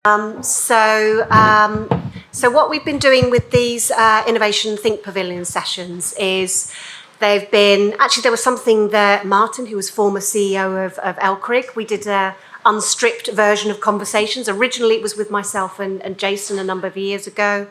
So what we've been doing with these Innovation Think Pavilion sessions is there was something that Martin, who was former CEO of LCRIG, we did a unstripped version of conversations. Originally it was with myself and Jason a number of years ago.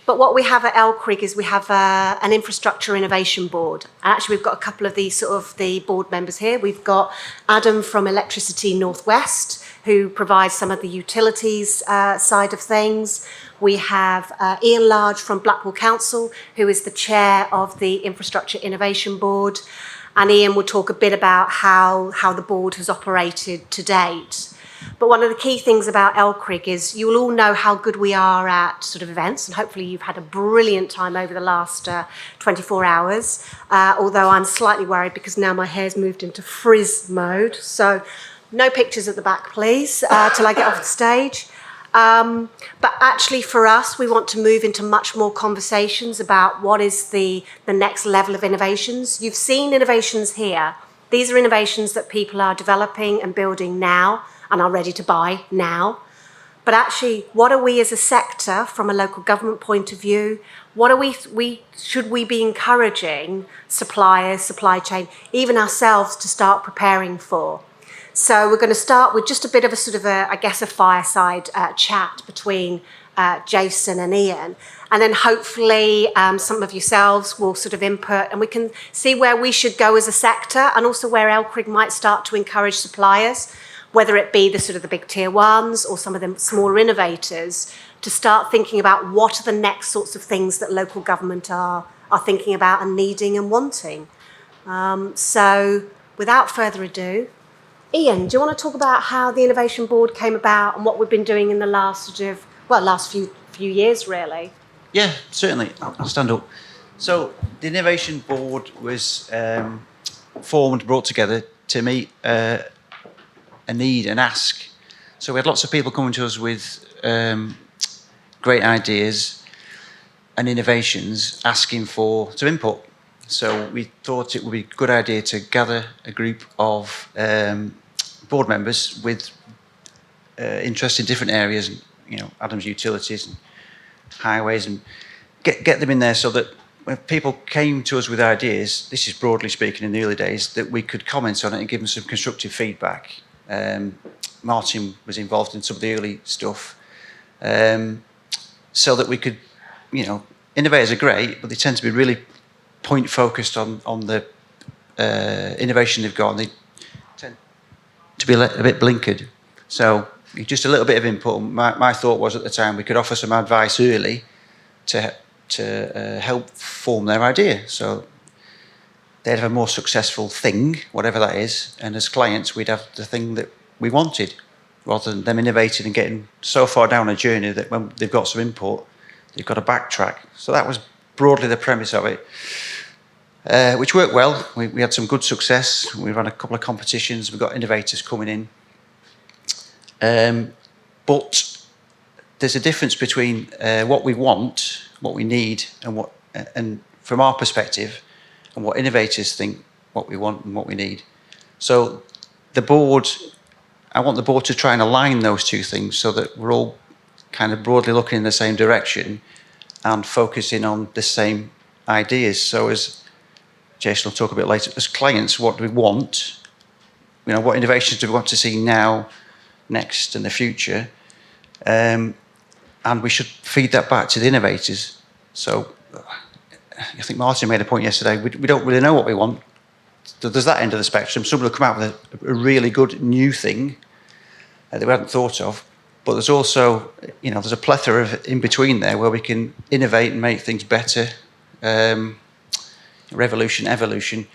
But what we have at LCRIG is we have an infrastructure innovation board. And actually, we've got a couple of the board members here. We've got Adam from Electricity Northwest, who provides some of the utilities side of things. We have Ian Large from Blackpool Council, who is the chair of the Infrastructure Innovation Board. And Ian will talk a bit about how the board has operated to date. But one of the key things about LCRIG is you will all know how good we are at sort of events, and hopefully you've had a brilliant time over the last 24 hours, although I'm slightly worried because now my hair's moved into frizz mode. So no pictures at the back, please, till I get off the stage. But actually for us, we want to move into much more conversations about what is the next level of innovations. You've seen innovations here. These are innovations that people are developing and building now and are ready to buy now. But actually, what are we as a sector from a local government point of view? What are should we be encouraging suppliers, supply chain, even ourselves to start preparing for? So we're going to start with just a bit of a sort of a fireside chat between Jason and Ian. And then hopefully some of yourselves will sort of input and we can see where we should go as a sector and also where LCRIG might start to encourage suppliers, whether it be the big tier ones or some of the smaller innovators, to start thinking about what are the next sorts of things that local government are thinking about and needing and wanting. So without further ado, Ian, do you want to talk about how the Innovation Board came about and what we've been doing in the last few years, really? Yeah, certainly. I'll stand up. So the Innovation Board was formed, brought together to meet a need, an ask. So we had lots of people coming to us with great ideas and innovations, asking for some input. So we thought it would be a good idea to gather a group of board members with interest in different areas, Adam's utilities and highways, and get them in there so that when people came to us with ideas, this is broadly speaking in the early days, that we could comment on it and give them some constructive feedback. Martin was involved in some of the early stuff, so that we could, innovators are great, but they tend to be really point focused on the innovation they've got, and they tend to be a bit blinkered. So just a little bit of input. My thought was at the time we could offer some advice early to help form their idea, so they'd have a more successful thing, whatever that is, and as clients we'd have the thing that we wanted, rather than them innovating and getting so far down a journey that when they've got some input, they've got to backtrack. So that was broadly the premise of it, which worked well. We had some good success. We ran a couple of competitions. We got innovators coming in. But there's a difference between what we want, what we need, and from our perspective, and what innovators think what we want and what we need. So I want the board to try and align those two things so that we're all kind of broadly looking in the same direction and focusing on the same ideas. So as Jason will talk a bit later, as clients, what do we want? What innovations do we want to see now, next, and the future? And we should feed that back to the innovators. So I think Martin made a point yesterday, we don't really know what we want. There's that end of the spectrum. Someone will come out with a really good new thing that we hadn't thought of. But there's also, there's a plethora of in between there where we can innovate and make things better. Revolution, evolution,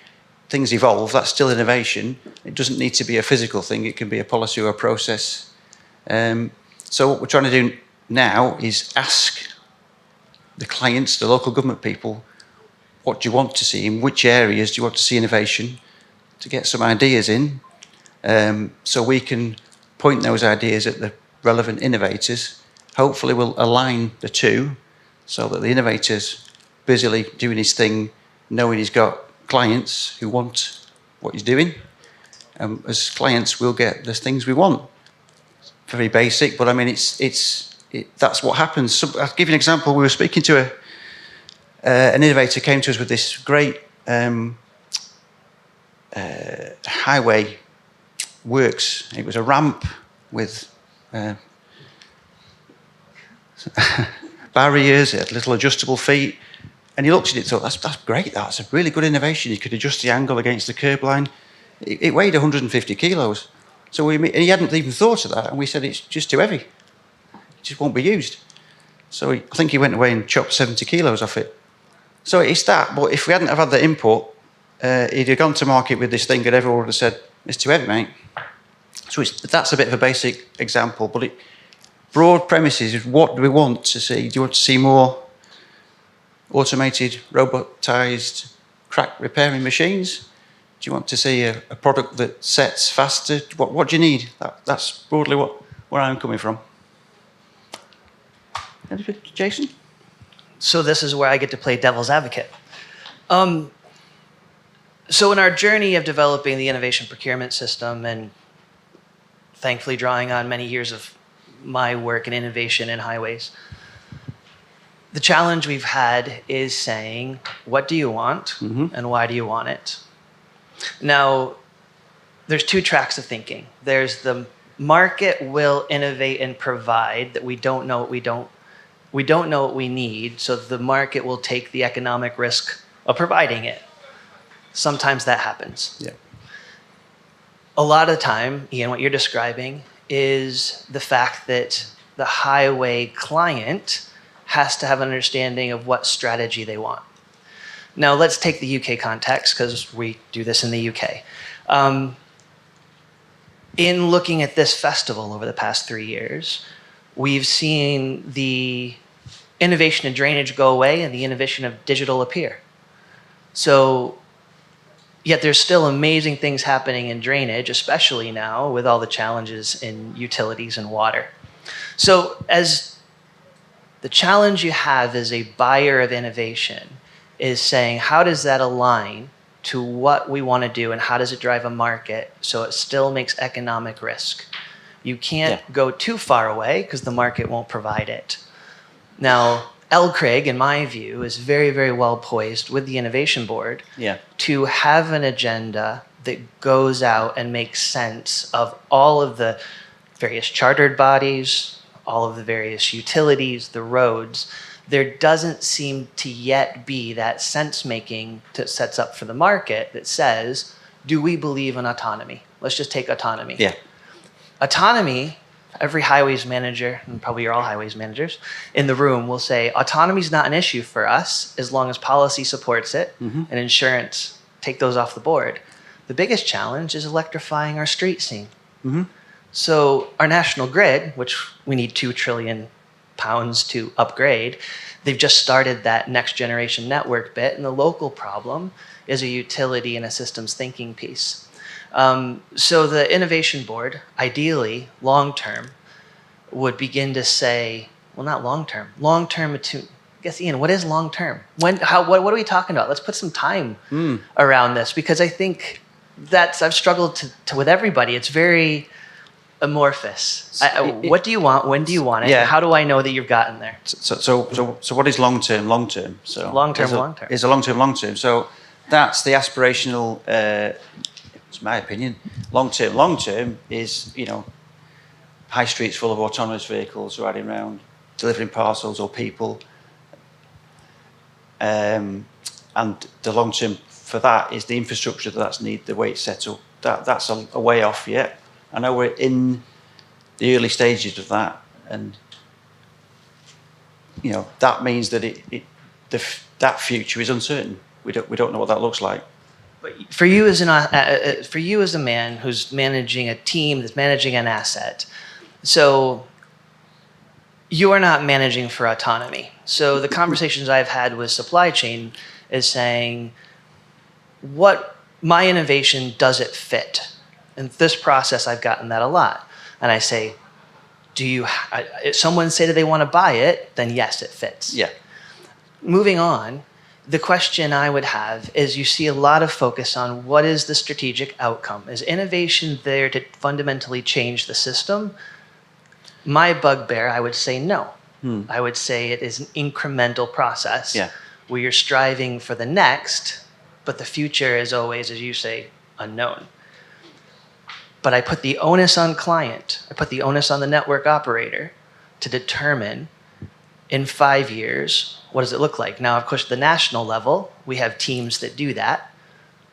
things evolve, that's still innovation. It doesn't need to be a physical thing, it can be a policy or a process. So what we're trying to do now is ask the clients, the local government people, what do you want to see, in which areas do you want to see innovation, to get some ideas in, so we can point those ideas at the relevant innovators. Hopefully we'll align the two so that the innovator's busily doing his thing, knowing he's got clients who want what he's doing. As clients, we'll get the things we want. very basic, but I mean, that's what happens. So I'll give you an example. We were speaking to an innovator came to us with this great highway works. It was a ramp with barriers, it had little adjustable feet. And he looked at it and thought, that's great, that's a really good innovation. You could adjust the angle against the curb line. It weighed 150 kilos. So and he hadn't even thought of that. And we said, it's just too heavy. It just won't be used. So I think he went away and chopped 70 kilos off it. So it's that, but if we hadn't have had the input, he'd have gone to market with this thing and everyone would have said, it's too heavy, mate. So that's a bit of a basic example, but broad premises is what do we want to see? Do you want to see more automated, robotised crack repairing machines? Do you want to see a product that sets faster? What do you need? That's broadly where I'm coming from. Jason? So this is where I get to play devil's advocate. So in our journey of developing the innovation procurement system and thankfully drawing on many years of my work in innovation in highways, the challenge we've had is saying, what do you want and why do you want it? Now, there's two tracks of thinking. There's the market will innovate and provide that we don't know what we need, so the market will take the economic risk of providing it. Sometimes that happens. Yeah. A lot of the time, Ian, what you're describing is the fact that the highway client has to have an understanding of what strategy they want. Now, let's take the UK context, because we do this in the UK. In looking at this festival over the past 3 years, we've seen the innovation in drainage go away and the innovation of digital appear. So, yet there's still amazing things happening in drainage, especially now with all the challenges in utilities and water. So, as the challenge you have as a buyer of innovation is saying, how does that align to what we want to do and how does it drive a market so it still makes economic risk? You can't go too far away because the market won't provide it. Now, LCRIG, in my view, is very, very well poised with the Innovation Board to have an agenda that goes out and makes sense of all of the various chartered bodies, all of the various utilities, the roads. There doesn't seem to yet be that sense-making that sets up for the market that says, do we believe in autonomy? Let's just take autonomy. Yeah. Autonomy, every highways manager, and probably you're all highways managers, in the room will say, autonomy is not an issue for us as long as policy supports it and insurance take those off the board. The biggest challenge is electrifying our street scene. So our national grid, which we need £2 trillion to upgrade, they've just started that next generation network bit, and the local problem is a utility and a systems thinking piece. So the Innovation Board, ideally, long-term, would begin to say, well, not long-term, I guess, Ian, what is long-term? What are we talking about? Let's put some time around this, because I think I've struggled to with everybody. It's very amorphous. What do you want? When do you want it? Yeah. How do I know that you've gotten there? So what is long-term? Long-term. So Long-term. Is a long-term. So that's the aspirational, it's my opinion. Long-term is, high streets full of autonomous vehicles riding around, delivering parcels or people. And the long-term for that is the infrastructure that's needed, the way it's set up. That's a way off yet. I know we're in the early stages of that, and that means that that future is uncertain. We don't know what that looks like. But for you as a man who's managing a team that's managing an asset, so you are not managing for autonomy. So the conversations I've had with supply chain is saying, what my innovation, does it fit? In this process, I've gotten that a lot. And I say, if someone say that they want to buy it, then yes, it fits. Yeah. Moving on, the question I would have is, you see a lot of focus on what is the strategic outcome. Is innovation there to fundamentally change the system? My bugbear, I would say no. I would say it is an incremental process Yeah. where you're striving for the next, but the future is always, as you say, unknown. But I put the onus on client, I put the onus on the network operator to determine in 5 years, what does it look like? Now, of course, at the national level, we have teams that do that,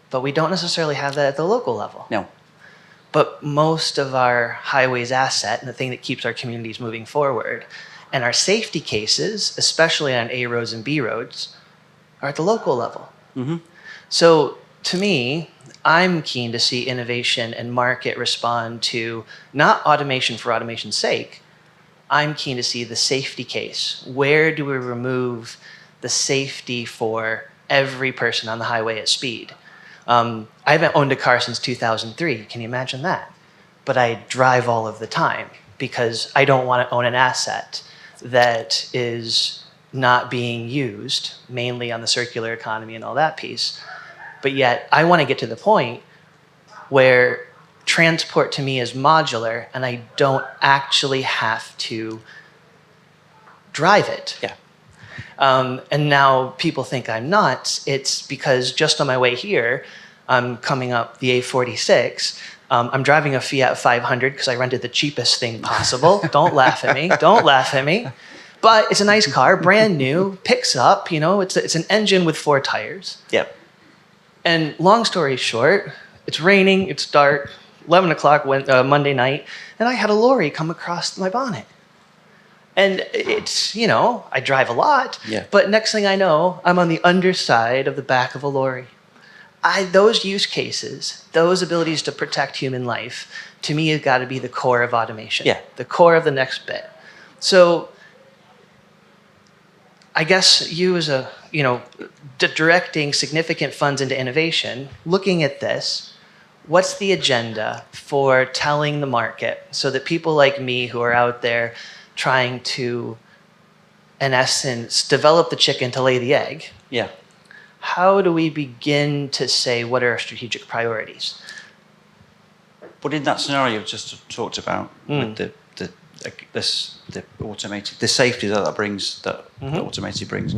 but we don't necessarily have that at the local level. No. But most of our highways asset and the thing that keeps our communities moving forward and our safety cases, especially on A roads and B roads, are at the local level. So to me, I'm keen to see innovation and market respond to not automation for automation's sake. I'm keen to see the safety case. Where do we remove the safety for every person on the highway at speed? I haven't owned a car since 2003. Can you imagine that? But I drive all of the time because I don't want to own an asset that is not being used, mainly on the circular economy and all that piece. But yet I want to get to the point where transport to me is modular and I don't actually have to drive it. Yeah. And now people think I'm nuts. It's because just on my way here, I'm coming up the A46. I'm driving a Fiat 500 because I rented the cheapest thing possible. Don't laugh at me. Don't laugh at me. But it's a nice car, brand new, picks up. It's an engine with 4 tires. Yep. And long story short, it's raining, it's dark, 11 o'clock Monday night, and I had a lorry come across my bonnet. And it's, I drive a lot, but next thing I know, I'm on the underside of the back of a lorry. Those use cases, those abilities to protect human life, to me, have got to be the core of automation, the core of the next bit. So I guess you as directing significant funds into innovation, looking at this, what's the agenda for telling the market so that people like me who are out there trying to, in essence, develop the chicken to lay the egg? Yeah. How do we begin to say what are our strategic priorities? But in that scenario you've just talked about, with the automated, the safety that brings, the automated brings,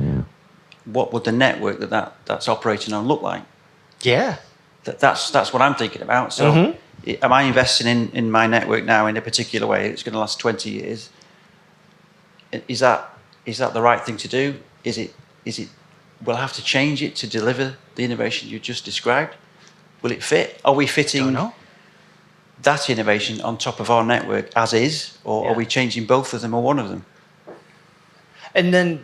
what would the network that's operating on look like? Yeah. That's what I'm thinking about. So am I investing in my network now in a particular way? It's going to last 20 years. Is that the right thing to do? Is it we'll have to change it to deliver the innovation you just described? Will it fit? Are we fitting that innovation on top of our network as is, or are we changing both of them or one of them? And then,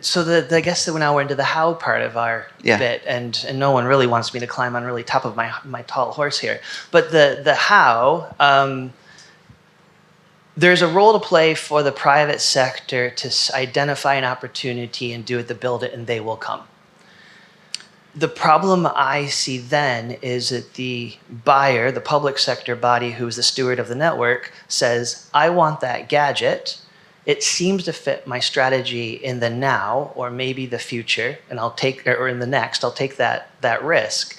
I guess that now we're into the how part of our bit, and no one really wants me to climb on really top of my tall horse here. But the how, there's a role to play for the private sector to identify an opportunity and do it, to build it, and they will come. The problem I see then is that the buyer, the public sector body who's the steward of the network, says, I want that gadget. It seems to fit my strategy in the now or maybe the future, and or in the next, I'll take that risk.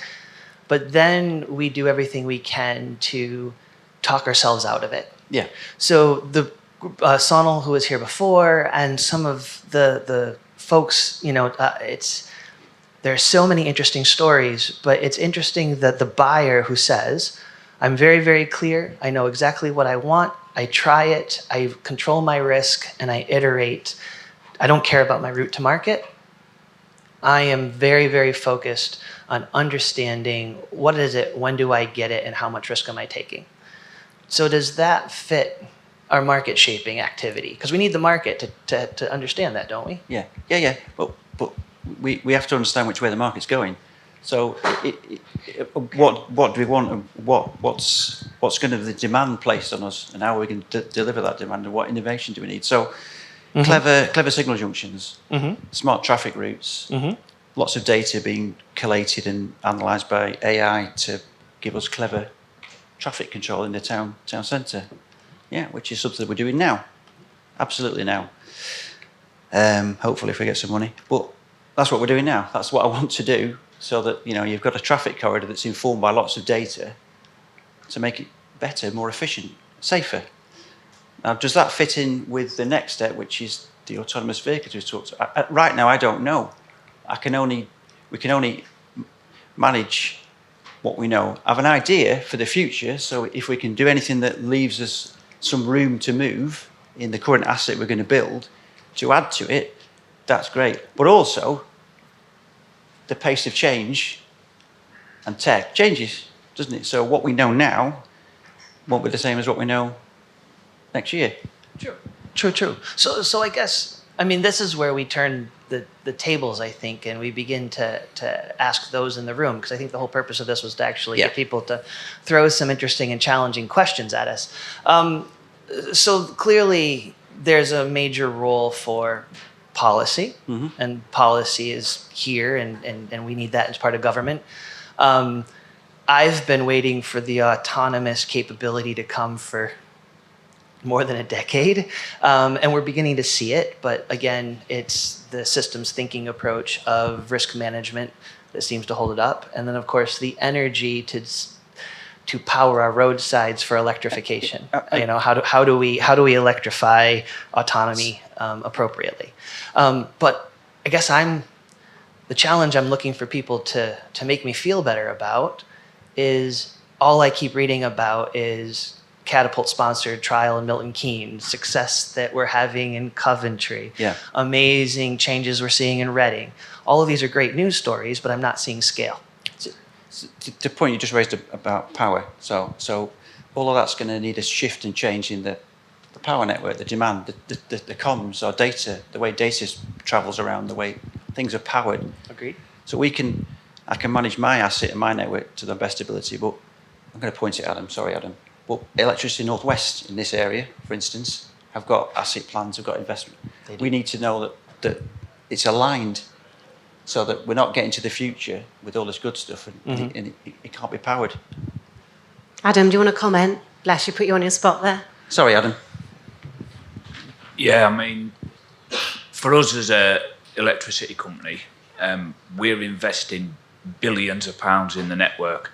But then we do everything we can to talk ourselves out of it. Yeah. So the Sonal, who was here before, and some of the folks, there are so many interesting stories, but it's interesting that the buyer who says, I'm very, very clear, I know exactly what I want, I try it, I control my risk, and I iterate. I don't care about my route to market. I am very, very focused on understanding what is it, when do I get it, and how much risk am I taking? So does that fit our market shaping activity? Because we need the market to understand that, don't we? Yeah. But we have to understand which way the market's going. So what do we want, and what's going to be the demand placed on us, and how are we going to deliver that demand, and what innovation do we need? So clever signal junctions, smart traffic routes, lots of data being collated and analysed by AI to give us clever traffic control in the town centre. Yeah, which is something that we're doing now. Absolutely now. Hopefully if we get some money. But that's what we're doing now. That's what I want to do, so that you've got a traffic corridor that's informed by lots of data to make it better, more efficient, safer. Now, does that fit in with the next step, which is the autonomous vehicles we talked about? Right now, I don't know. We can only manage what we know. I have an idea for the future, so if we can do anything that leaves us some room to move in the current asset we're going to build to add to it, that's great. But also, the pace of change and tech changes, doesn't it? So what we know now won't be the same as what we know next year. True. So I guess, I mean, this is where we turn the tables, I think, and we begin to ask those in the room, because I think the whole purpose of this was to actually get people to throw some interesting and challenging questions at us. So clearly, there's a major role for policy, and policy is here, and we need that as part of government. I've been waiting for the autonomous capability to come for more than a decade, and we're beginning to see it. But again, it's the systems thinking approach of risk management that seems to hold it up, and then of course the energy to power our roadsides for electrification. How do we electrify autonomy appropriately? But I guess the challenge I'm looking for people to make me feel better about is all I keep reading about is Catapult-sponsored trial in Milton Keynes, success that we're having in Coventry, amazing changes we're seeing in Reading. All of these are great news stories, but I'm not seeing scale. The point you just raised about power, so all of that's going to need a shift and change in the power network, the demand, the comms or data, the way data travels around, the way things are powered. Agreed. So I can manage my asset and my network to the best ability, but I'm going to point at Adam. Sorry, Adam. But Electricity Northwest in this area, for instance, have got asset plans, have got investment. We need to know that it's aligned, so that we're not getting to the future with all this good stuff and it can't be powered. Adam, do you want to comment? Bless you, put you on your spot there. Sorry, Adam. Yeah, I mean, for us as a electricity company, we're investing billions of pounds in the network,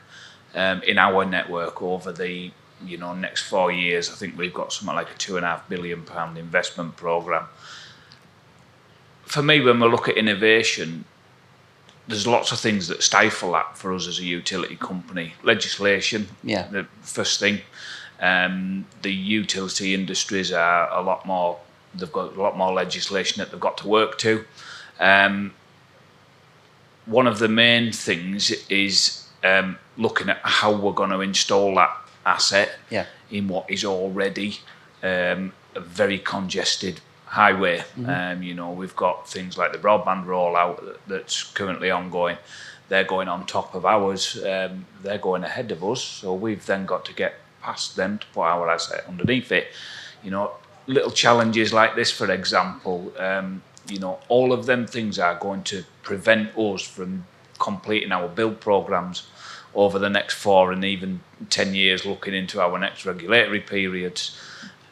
in our network over the next 4 years. I think we've got something like a £2.5 billion investment programme. For me, when we look at innovation, there's lots of things that stifle that for us as a utility company. Legislation, the first thing. The utility industries are they've got a lot more legislation that they've got to work to. One of the main things is looking at how we're going to install that asset in what is already a very congested highway. We've got things like the broadband rollout that's currently ongoing. They're going on top of ours. They're going ahead of us. So we've then got to get past them to put our asset underneath it. Little challenges like this, for example, all of them things are going to prevent us from completing our build programs over the next 4 and even 10 years, looking into our next regulatory periods.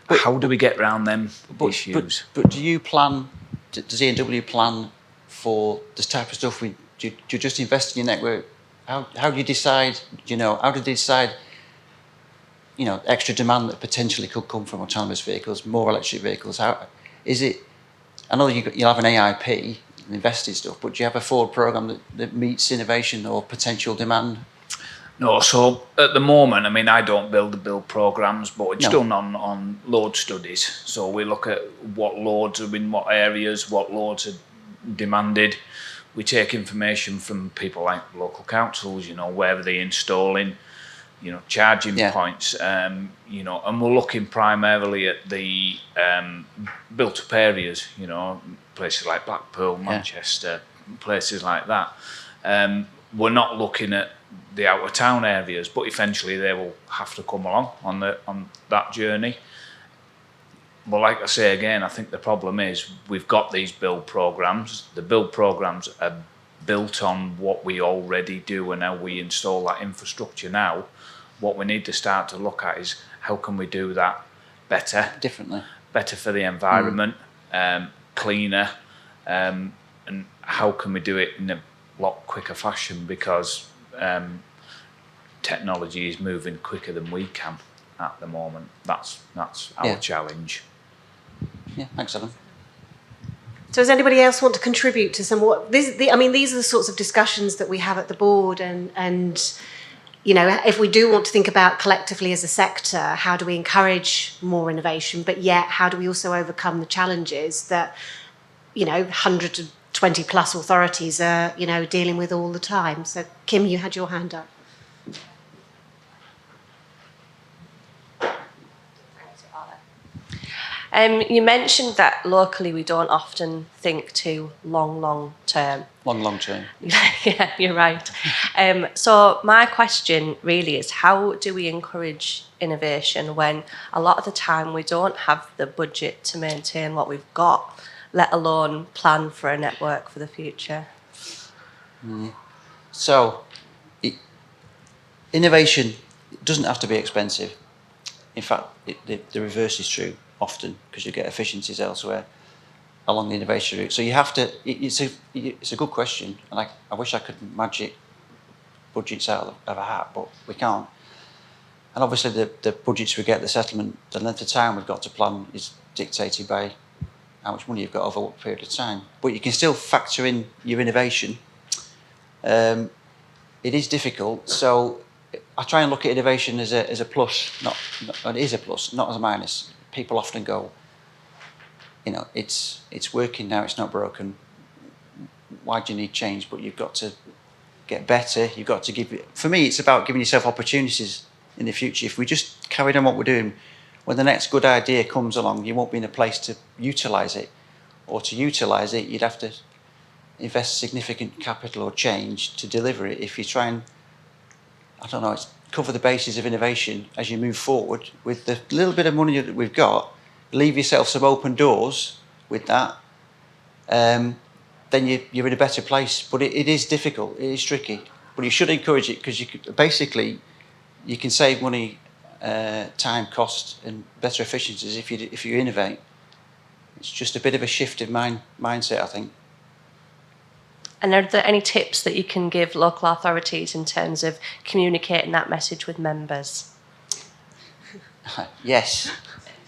How do we get around them issues? But do you plan, does E&W plan for this type of stuff? Do you just invest in your network? How do you decide, how do they decide, extra demand that potentially could come from autonomous vehicles, more electric vehicles? How is it? I know you'll have an AIP, invested stuff, but do you have a forward program that meets innovation or potential demand? No, so at the moment, I don't build the build programs, but it's done on load studies. So we look at what loads are in what areas, what loads are demanded. We take information from people like local councils, where are they installing, charging points, and we're looking primarily at the built-up areas, places like Blackpool, Manchester, places like that. We're not looking at the out of town areas, but eventually they will have to come along on that journey. But like I say again, I think the problem is we've got these build programs. The build programs are built on what we already do and how we install that infrastructure now. What we need to start to look at is how can we do that better, differently, better for the environment, cleaner, and how can we do it in a lot quicker fashion, because technology is moving quicker than we can. at the moment. That's our Yeah. challenge. Yeah, thanks, Alan. So does anybody else want to contribute to some what these are the sorts of discussions that we have at the board, and you know, if we do want to think about collectively as a sector, how do we encourage more innovation, but yet how do we also overcome the challenges that, you know, 120 plus authorities are, you know, dealing with all the time. So Kim, you had your hand up. You mentioned that locally we don't often think too long term. Long term. Yeah, you're right. So my question really is, how do we encourage innovation when a lot of the time we don't have the budget to maintain what we've got, let alone plan for a network for the future? So, innovation doesn't have to be expensive. In fact, the reverse is true often, because you get efficiencies elsewhere along the innovation route. So you have to. It's a good question, and I wish I could magic budgets out of a hat, but we can't. And obviously, the budgets we get, the settlement, the length of time we've got to plan is dictated by how much money you've got over what period of time. But you can still factor in your innovation. It is difficult, so I try and look at innovation as a plus, and it is a plus, not as a minus. People often go, you know, it's working now, it's not broken. Why do you need change? But you've got to get better. You've got to for me, it's about giving yourself opportunities in the future. If we just carry on what we're doing, when the next good idea comes along, you won't be in a place to utilise it. Or to utilise it, you'd have to invest significant capital or change to deliver it. If you try and, I don't know, cover the bases of innovation as you move forward with the little bit of money that we've got, leave yourself some open doors with that, then you're in a better place. But it is difficult, it is tricky. But you should encourage it, because you can save money, time, cost, and better efficiencies if you innovate. It's just a bit of a shift of mindset, I think. And are there any tips that you can give local authorities in terms of communicating that message with members? Yes.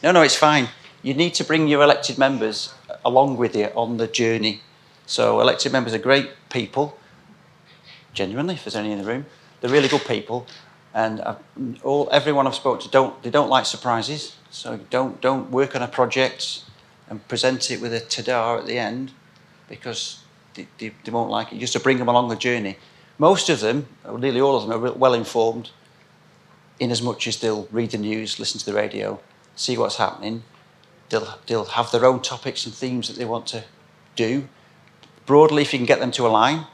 No, it's fine. You need to bring your elected members along with you on the journey. So elected members are great people, genuinely, if there's any in the room. They're really good people, and everyone I've spoken to don't like surprises. So don't work on a project and present it with a ta-da at the end, because they won't like it. Just to bring them along the journey. Most of them, or nearly all of them, are well informed, in as much as they'll read the news, listen to the radio, see what's happening. They'll have their own topics and themes that they want to do. Broadly, if you can get them to align,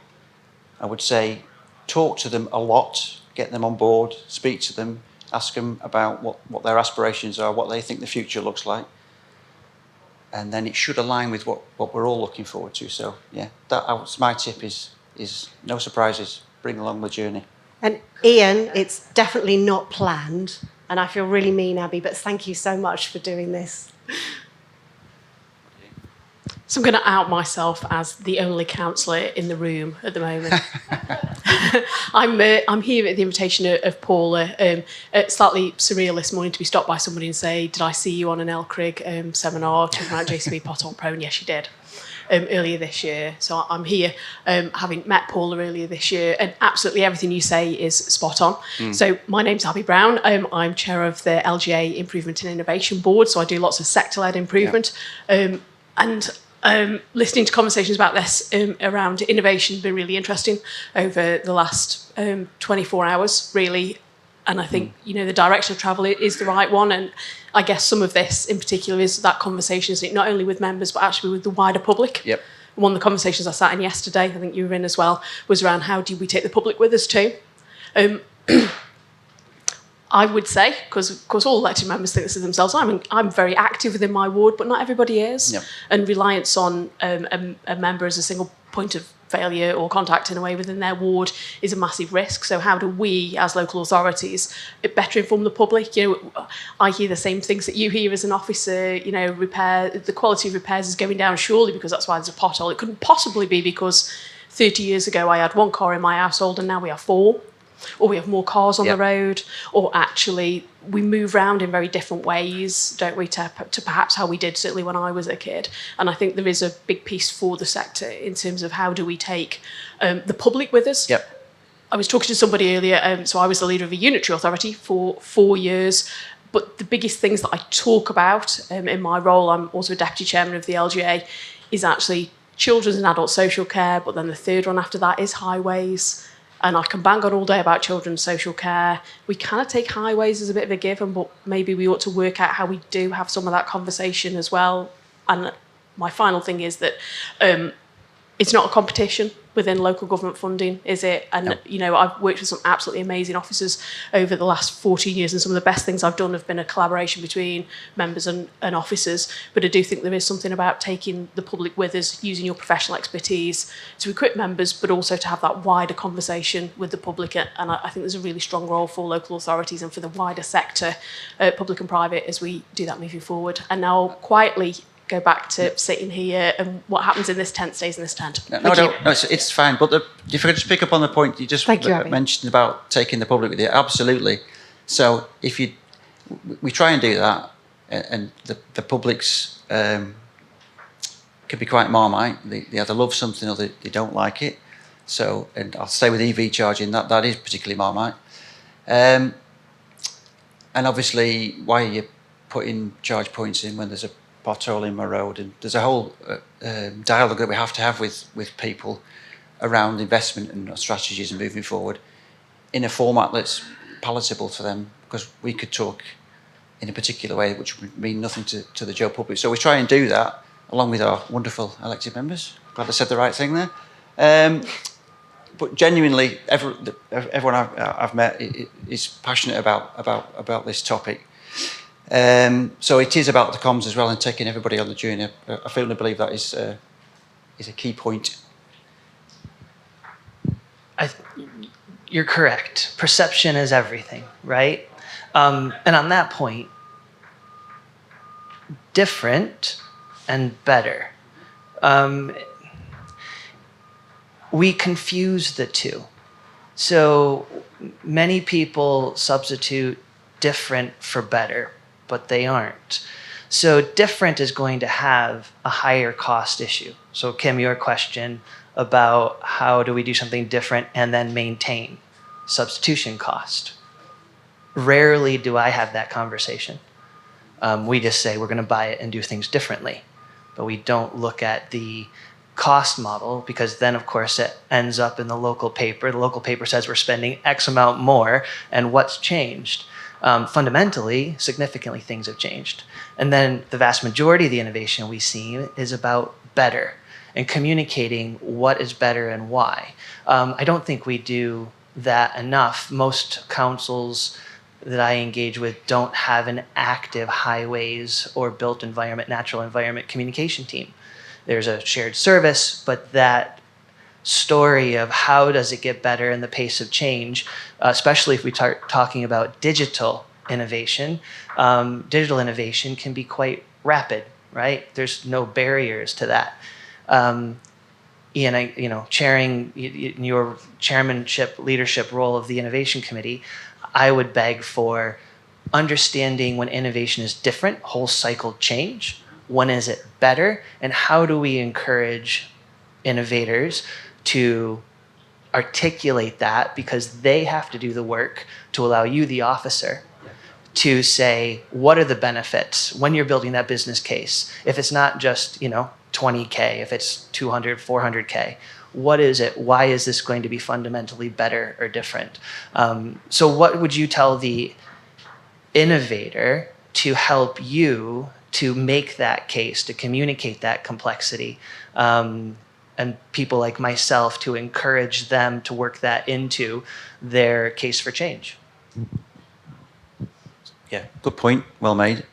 I would say talk to them a lot, get them on board, speak to them, ask them about what their aspirations are, what they think the future looks like. And then it should align with what we're all looking forward to. So, yeah, that's my tip is no surprises, bring along the journey. And Ian, it's definitely not planned, and I feel really mean, Abby, but thank you so much for doing this. So I'm going to out myself as the only councillor in the room at the moment. I'm here at the invitation of Paula. Slightly surreal this morning to be stopped by somebody and say, did I see you on an LCRIG seminar talking about JCB Pot-on Pro? And yes, you did. Earlier this year. So I'm here having met Paula earlier this year, and absolutely everything you say is spot on. So my name's Abby Brown. I'm chair of the LGA Improvement and Innovation Board, so I do lots of sector-led improvement. Listening to conversations about this around innovation has been really interesting over the last 24 hours, really. And I think, the direction of travel is the right one. And I guess some of this in particular is that conversation, isn't it? Not only with members, but actually with the wider public. Yep. One of the conversations I sat in yesterday, I think you were in as well, was around how do we take the public with us too? I would say, because of course all elected members think this of themselves, I'm very active within my ward, but not everybody is. Yep. And reliance on a member as a single point of failure or contact in a way within their ward is a massive risk. So how do we, as local authorities, better inform the public? I hear the same things that you hear as an officer. The quality of repairs is going down, surely because that's why there's a pothole. It couldn't possibly be because 30 years ago I had one car in my household and now we have 4. or we have more cars on Yep. the road, or actually we move around in very different ways, don't we, to perhaps how we did certainly when I was a kid. And I think there is a big piece for the sector in terms of how do we take the public with us. Yep. I was talking to somebody earlier, so I was the leader of a unitary authority for 4 years. But the biggest things that I talk about in my role, I'm also a deputy chairman of the LGA, is actually children's and adult social care. But then the third one after that is highways. And I can bang on all day about children's social care. We kind of take highways as a bit of a given, but maybe we ought to work out how we do have some of that conversation as well. And my final thing is that it's not a competition within local government funding, is it? And, I've worked with some absolutely amazing officers over the last 14 years, and some of the best things I've done have been a collaboration between members and officers. But I do think there is something about taking the public with us, using your professional expertise to equip members, but also to have that wider conversation with the public. And I think there's a really strong role for local authorities and for the wider sector, public and private, as we do that moving forward. And now I'll quietly go back to sitting here, and what happens in this tent stays in this tent. No, it's fine. But if I could just pick up on the point you just mentioned about taking the public with you, absolutely. So we try and do that, and the public's can be quite Marmite. They either love something or they don't like it. So, and I'll stay with EV charging. That is particularly Marmite. And obviously, why are you putting charge points in when there's a pothole in my road? And there's a whole dialogue that we have to have with people around investment and strategies and moving forward in a format that's palatable for them, because we could talk in a particular way which would mean nothing to the general public. So we try and do that along with our wonderful elected members. Glad I said the right thing there. But genuinely, everyone I've met is passionate about this topic. So it is about the comms as well, and taking everybody on the journey. I firmly believe that is a key point. You're correct. Perception is everything, right? And on that point, different and better. We confuse the two. So many people substitute different for better, but they aren't. So different is going to have a higher cost issue. So Kim, your question about how do we do something different and then maintain substitution cost. Rarely do I have that conversation. We just say we're going to buy it and do things differently, but we don't look at the cost model, because then of course it ends up in the local paper. The local paper says we're spending X amount more, and what's changed? Fundamentally, significantly, things have changed. And then the vast majority of the innovation we see is about better and communicating what is better and why. I don't think we do that enough. Most councils that I engage with don't have an active highways or built environment, natural environment communication team. There's a shared service, but that story of how does it get better in the pace of change, especially if we start talking about digital innovation can be quite rapid, right? There's no barriers to that. Ian, chairing your chairmanship leadership role of the innovation committee, I would beg for understanding when innovation is different, whole cycle change. When is it better? And how do we encourage innovators to articulate that, because they have to do the work to allow you, the officer, to say, what are the benefits when you're building that business case? If it's not just, 20K, if it's 200, 400K, what is it? Why is this going to be fundamentally better or different? So what would you tell the innovator to help you to make that case, to communicate that complexity, and people like myself to encourage them to work that into their case for change? Yeah, good point. Well made.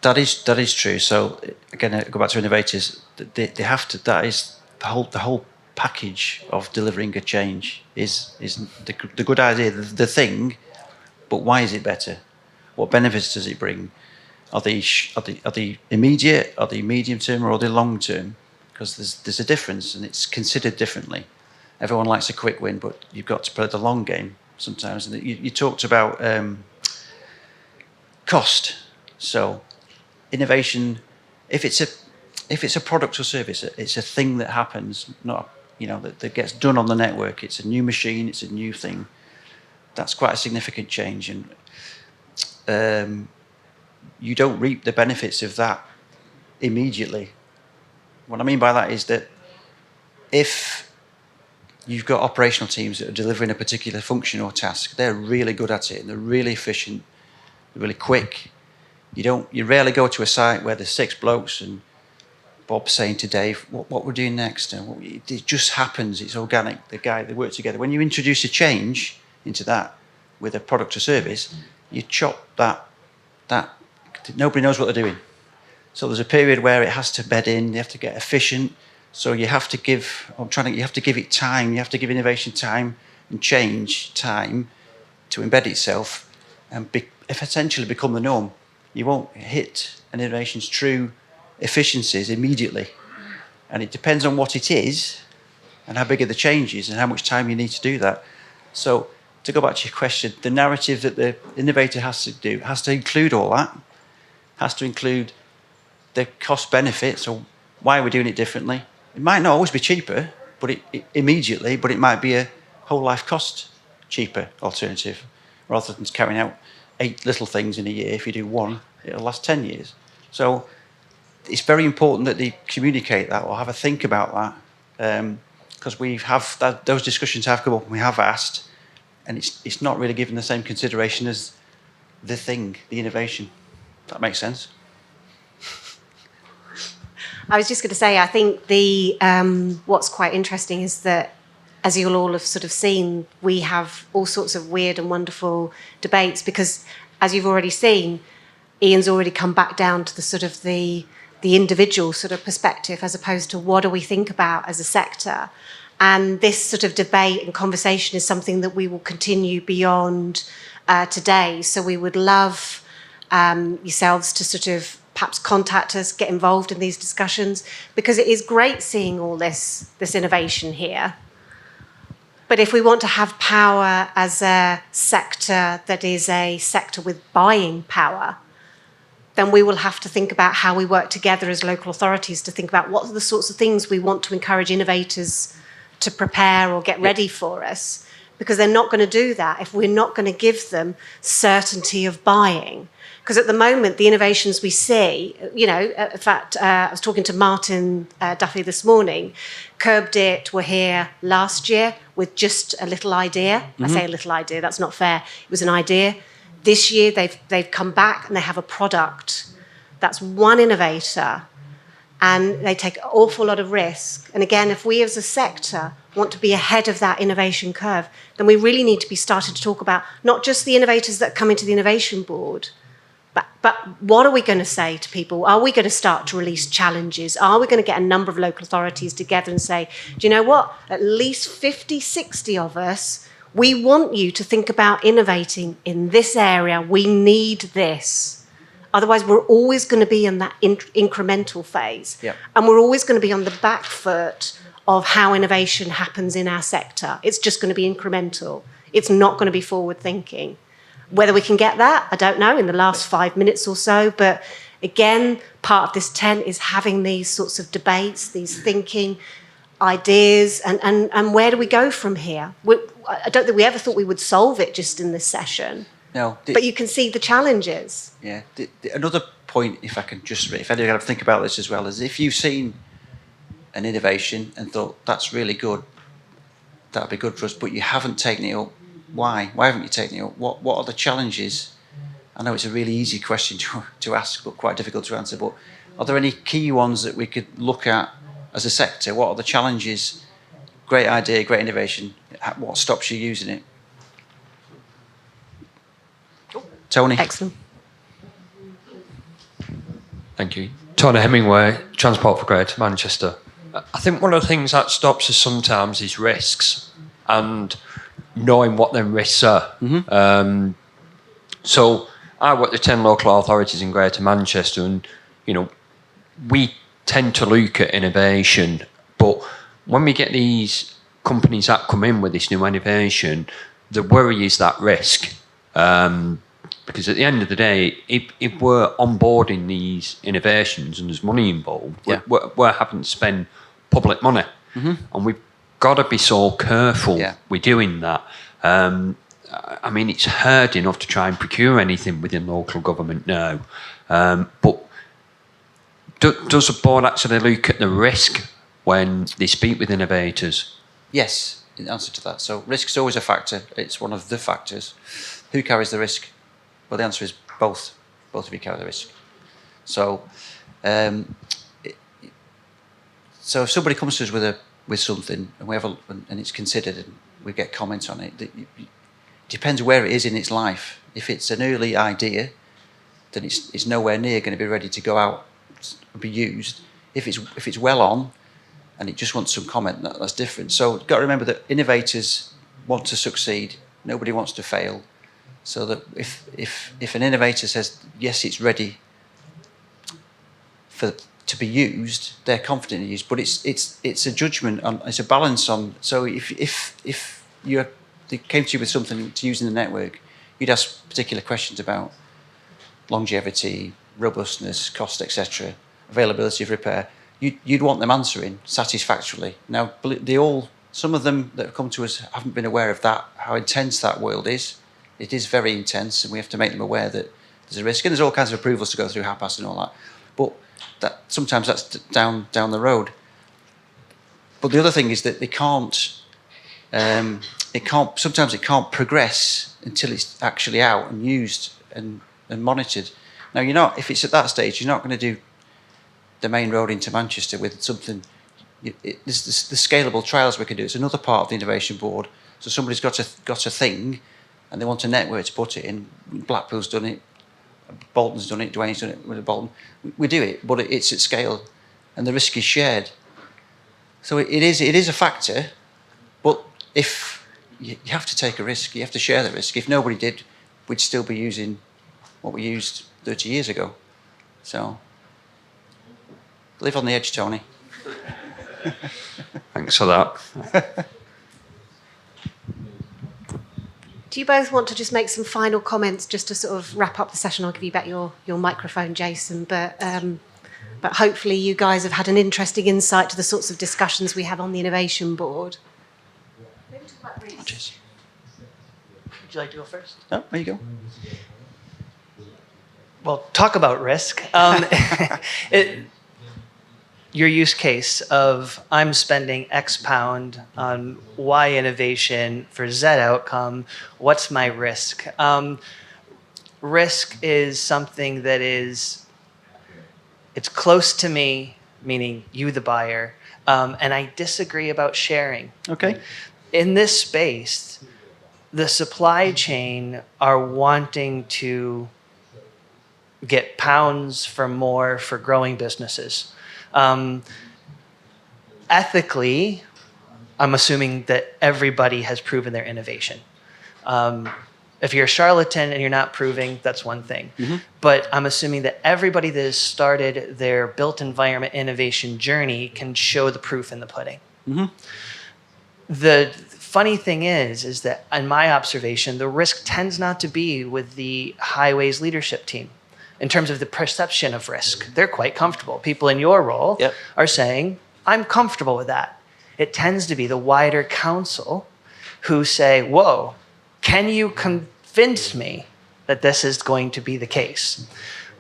That is true. So again, I go back to innovators. They have to. That is the whole package of delivering a change is the good idea, the thing. But why is it better? What benefits does it bring? Are they immediate? Are they medium term? Or are they long term? Because there's a difference, and it's considered differently. Everyone likes a quick win, but you've got to play the long game. sometimes. And you talked about cost. So innovation, if it's a product or service, it's a thing that happens, not that gets done on the network. It's a new machine, it's a new thing. That's quite a significant change, and you don't reap the benefits of that immediately. What I mean by that is that if you've got operational teams that are delivering a particular function or task, they're really good at it and they're really efficient, they're really quick. You rarely go to a site where there's 6 blokes and Bob's saying to Dave, what we're doing next. And it just happens, it's organic, they work together. When you introduce a change into that with a product or service, you chop that nobody knows what they're doing. So there's a period where it has to bed in, you have to get efficient. So you have to give it time, you have to give innovation time and change time to embed itself and essentially become the norm. You won't hit an innovation's true efficiencies immediately. And it depends on what it is and how big are the changes and how much time you need to do that. So to go back to your question, the narrative that the innovator has to do has to include all that, has to include the cost benefit, so why we're doing it differently. It might not always be cheaper, but it might be a whole life cost cheaper alternative, rather than carrying out 8 little things in a year. If you do 1, it'll last 10 years. So it's very important that they communicate that or have a think about that, because those discussions have come up and we have asked, and it's not really given the same consideration as the innovation. That makes sense. I was just going to say, I think what's quite interesting is that, as you'll all have sort of seen, we have all sorts of weird and wonderful debates because, as you've already seen, Ian's already come back down to the sort of the individual sort of perspective as opposed to what do we think about as a sector. And this sort of debate and conversation is something that we will continue beyond today. So we would love yourselves to sort of perhaps contact us, get involved in these discussions, because it is great seeing all this innovation here. But if we want to have power as a sector that is a sector with buying power, then we will have to think about how we work together as local authorities to think about what are the sorts of things we want to encourage innovators to prepare or get ready for us, because they're not going to do that if we're not going to give them certainty of buying. Because at the moment, the innovations we see, in fact, I was talking to Martin Duffy this morning. Curbed It were here last year with just a little idea. Mm-hmm. I say a little idea, that's not fair. It was an idea. This year, they've come back and they have a product. That's one innovator. And they take an awful lot of risk. And again, if we as a sector want to be ahead of that innovation curve, then we really need to be starting to talk about not just the innovators that come into the innovation board, but what are we going to say to people? Are we going to start to release challenges? Are we going to get a number of local authorities together and say, do you know what? At least 50, 60 of us, we want you to think about innovating in this area. We need this. Otherwise, we're always going to be in that incremental phase. Yep. And we're always going to be on the back foot of how innovation happens in our sector. It's just going to be incremental. It's not going to be forward thinking. Whether we can get that, I don't know, in the last 5 minutes or so. But again, part of this tent is having these sorts of debates, these thinking ideas, and where do we go from here? I don't think we ever thought we would solve it just in this session. No. But you can see the challenges. Yeah. Another point, if anyone can think about this as well, is if you've seen an innovation and thought, that's really good, that'd be good for us, but you haven't taken it up, why? Why haven't you taken it up? What are the challenges? I know it's a really easy question to ask, but quite difficult to answer, but are there any key ones that we could look at as a sector? What are the challenges? Great idea, great innovation. What stops you using it? Tony? Excellent. Thank you. Tony Hemingway, Transport for Greater Manchester. I think one of the things that stops us sometimes is risks and knowing what them risks are. Mm-hmm. So I work with 10 local authorities in Greater Manchester, and we tend to look at innovation, but when we get these companies that come in with this new innovation, the worry is that risk. Because at the end of the day, if we're onboarding these innovations and there's money involved, Yeah. we're having to spend public money. And we've got to be so careful with doing that. I mean, it's hard enough to try and procure anything within local government now. But does the board actually look at the risk when they speak with innovators? Yes, in answer to that. So risk is always a factor. It's one of the factors. Who carries the risk? Well, the answer is both. Both of you carry the risk. So, so if somebody comes to us with something and and it's considered and we get comments on it, it depends where it is in its life. If it's an early idea, then it's nowhere near going to be ready to go out and be used. If it's well on, and it just wants some comment, that's different. So you've got to remember that innovators want to succeed. Nobody wants to fail. So that if an innovator says, yes, it's ready to be used, they're confident in use. But it's a judgment on, it's a balance on. So if they came to you with something to use in the network, you'd ask particular questions about longevity, robustness, cost, etc., availability of repair. You'd want them answering satisfactorily. Now, some of them that have come to us haven't been aware of that, how intense that world is. It is very intense, and we have to make them aware that there's a risk. And there's all kinds of approvals to go through, HAPAS and all that. But sometimes that's down the road. But the other thing is that sometimes it can't progress until it's actually out and used and monitored. Now, if it's at that stage, you're not going to do the main road into Manchester with something. There's the scalable trials we can do. It's another part of the innovation board. So somebody's got a thing, and they want a network to put it in. Blackpool's done it, Bolton's done it, Dwayne's done it with Bolton. We do it, but it's at scale, and the risk is shared. So it is a factor, but if you have to take a risk, you have to share the risk. If nobody did, we'd still be using what we used 30 years ago. So live on the edge, Tony. Thanks for that. Do you both want to just make some final comments just to sort of wrap up the session? I'll give you back your microphone, Jason. But hopefully you guys have had an interesting insight to the sorts of discussions we have on the Innovation Board. Maybe talk about risk. Would you like to go first? Oh, there you go. Well, talk about risk. Your use case of I'm spending X pound on Y innovation for Z outcome, what's my risk? Risk is something that it's close to me, meaning you, the buyer, and I disagree about sharing. Okay. In this space, the supply chain are wanting to get pounds for more for growing businesses. Ethically, I'm assuming that everybody has proven their innovation. If you're a charlatan and you're not proving, that's one thing. Mm-hmm. But I'm assuming that everybody that has started their built environment innovation journey can show the proof in the pudding. Mm-hmm. The funny thing is that in my observation, the risk tends not to be with the highways leadership team. In terms of the perception of risk, they're quite comfortable. People in your role are saying, I'm comfortable with that. It tends to be the wider council who say, whoa, can you convince me that this is going to be the case?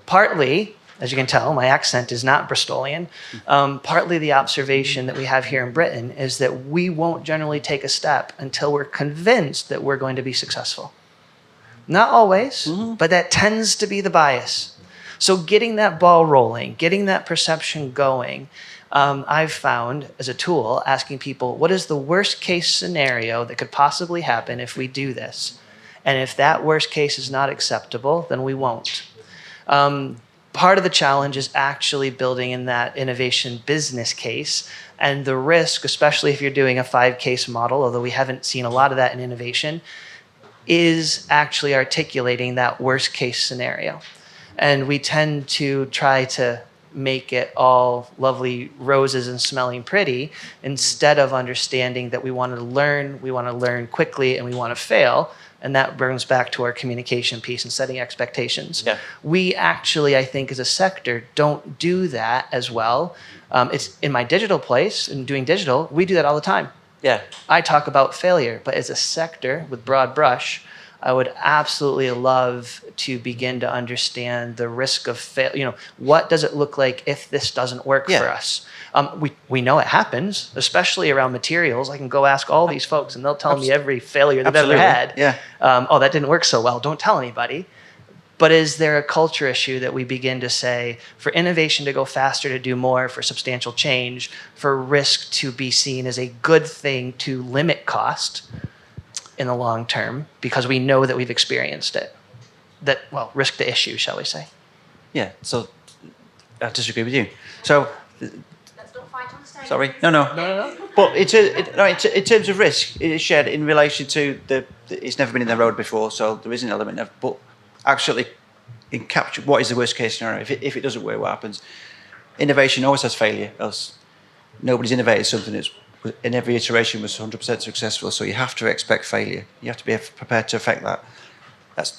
Partly, as you can tell, my accent is not Bristolian. Partly the observation that we have here in Britain is that we won't generally take a step until we're convinced that we're going to be successful. Not always, but that tends to be the bias. So getting that ball rolling, getting that perception going, I've found as a tool, asking people, what is the worst case scenario that could possibly happen if we do this? And if that worst case is not acceptable, then we won't. Part of the challenge is actually building in that innovation business case, and the risk, especially if you're doing a 5-case model, although we haven't seen a lot of that in innovation, is actually articulating that worst case scenario. And we tend to try to make it all lovely roses and smelling pretty, instead of understanding that we want to learn quickly, and we want to fail. And that brings back to our communication piece and setting expectations. Yeah. We actually, I think, as a sector, don't do that as well. It's in my digital place, and doing digital, we do that all the time. Yeah. I talk about failure, but as a sector with broad brush, I would absolutely love to begin to understand the risk of fail. What does it look like if this doesn't work for us? We know it happens, especially around materials. I can go ask all these folks, and they'll tell me every failure they've ever had. Yeah. Oh, that didn't work so well. Don't tell anybody. But is there a culture issue that we begin to say, for innovation to go faster, to do more, for substantial change, for risk to be seen as a good thing to limit cost in the long term, because we know that we've experienced it? Risk to issue, shall we say? Yeah. So I disagree with you. So. Let's not fight on the stage. Sorry. No. But in terms of risk, it is shared in relation to it's never been in the road before, so there is an element of. But actually, in capture, what is the worst case scenario? If it doesn't work, what happens? Innovation always has failure. Else, nobody's innovated something that's in every iteration was 100% successful. So you have to expect failure. You have to be prepared to affect that.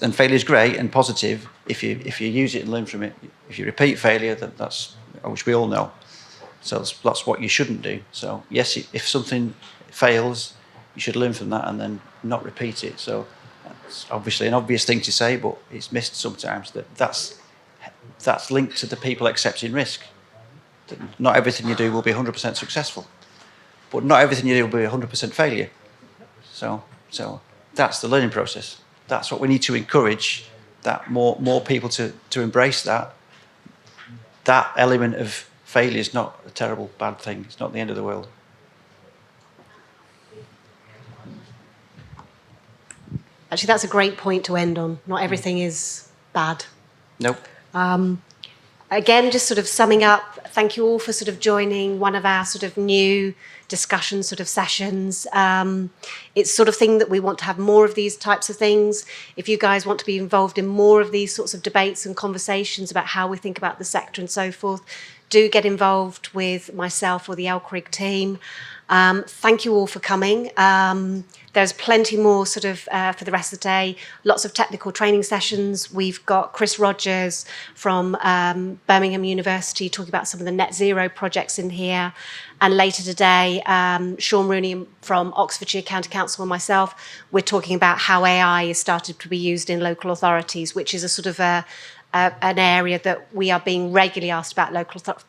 And failure is great and positive if you use it and learn from it. If you repeat failure, that's which we all know. So that's what you shouldn't do. So yes, if something fails, you should learn from that and then not repeat it. So that's obviously an obvious thing to say, but it's missed sometimes. That's linked to the people accepting risk. That not everything you do will be 100% successful, but not everything you do will be 100% failure. So that's the learning process. That's what we need to encourage. That more people to embrace that. That element of failure is not a terrible bad thing. It's not the end of the world. Actually, that's a great point to end on. Not everything is bad. Nope. Again, just sort of summing up, thank you all for sort of joining one of our sort of new discussion sort of sessions. It's sort of thing that we want to have more of these types of things. If you guys want to be involved in more of these sorts of debates and conversations about how we think about the sector and so forth, do get involved with myself or the LCRIG team. Thank you all for coming. There's plenty more sort of for the rest of the day. Lots of technical training sessions. We've got Chris Rogers from Birmingham University talking about some of the net zero projects in here. And later today, Sean Rooney from Oxfordshire County Council and myself, we're talking about how AI is started to be used in local authorities, which is a sort of an area that we are being regularly asked about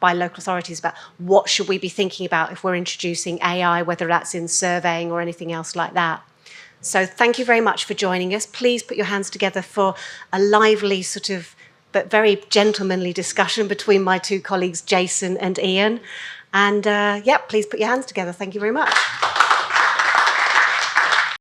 by local authorities about what should we be thinking about if we're introducing AI, whether that's in surveying or anything else like that. So thank you very much for joining us. Please put your hands together for a lively sort of but very gentlemanly discussion between my two colleagues, Jason and Ian. And please put your hands together. Thank you very much.